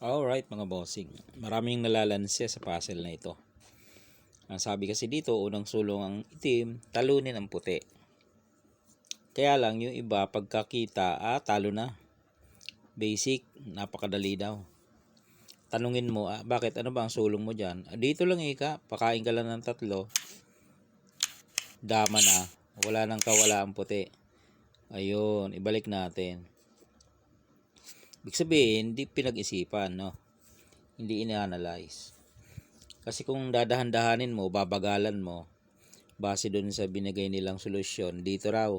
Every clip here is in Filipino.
Alright mga bossing, maraming nalalanse sa puzzle na ito. Ang sabi kasi dito, unang sulong ang itim, talunin ang puti. Kaya lang yung iba pagkakita, talo na. Basic, napakadali daw. Tanungin mo, bakit ano ba ang sulong mo dyan? Dito lang ika, pakain ka lang ng 3. Dama na, wala nang kawala ang puti. Ayun, ibalik natin. Ibig sabihin, hindi pinag-isipan, no? Hindi ina-analyze. Kasi kung dadahan-dahanin mo, babagalan mo, base dun sa binigay nilang solusyon, dito raw.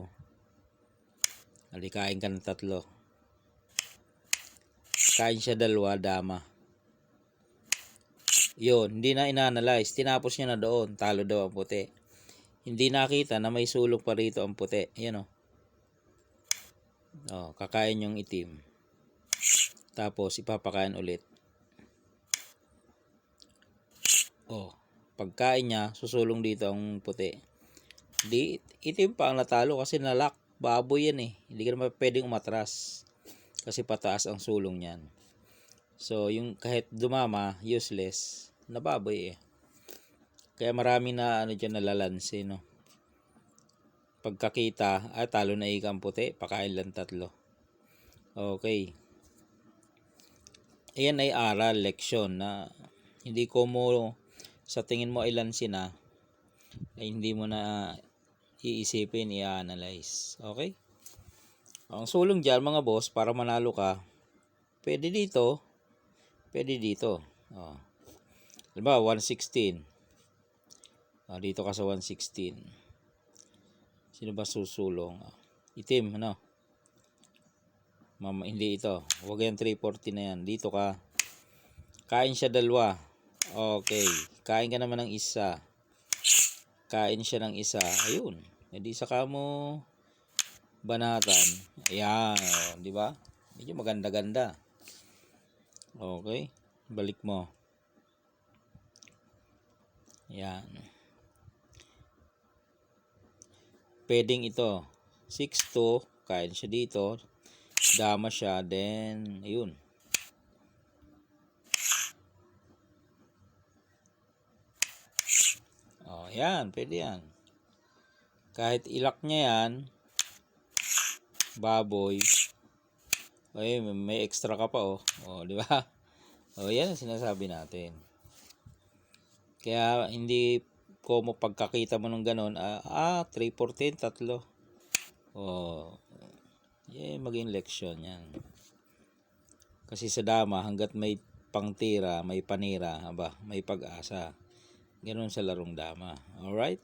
Kain ka ng 3. Kain siya 2, dama. Yun, hindi na ina-analyze. Tinapos niya na doon, talo daw ang puti. Hindi nakita na may sulong pa rito ang puti. Yan o. Kakain yung itim. Tapos ipapakain ulit. Pagkain niya, susulong dito ang puti. Di, itim pa ang natalo kasi nalak. Baboy yan eh. Hindi ka naman pwedeng umatras. Kasi pataas ang sulong niyan. So, yung kahit dumama, useless, nababoy eh. Kaya marami na dyan nalalansi, no? Pagkakita, talo na ika ang puti, pakain lang 3. Okay. Ayan ay aral, leksyon na hindi ko mo sa tingin mo ay lansi na, ay hindi mo na iisipin, i-analyze. Okay? Ang sulong dyan mga boss, para manalo ka, pwede dito, pwede dito. Diba, 116. Dito ka sa 116. Sino ba susulong? Itim, ano? Hindi ito. Huwag yan 340 na yan. Dito ka. Kain siya 2. Okay. Kain ka naman ng 1. Kain siya ng 1. Ayun. Hindi saka mo banatan. Ayan. Di ba? Medyo maganda-ganda. Okay. Balik mo. Ayan. Pwedeng ito. 6-2. Kain siya dito. Dama siya. Then, ayun. Yan. Pwede yan. Kahit ilak niya yan, baboy. Ay, may extra ka pa di ba? Yan ang sinasabi natin. Kaya hindi ko mo pagkakita mo ng ganon, 314, 3. Maging leksyon yan. Kasi sa dama, hanggat may pangtira, may panira, may pag-asa. Ganon sa larong dama. Alright?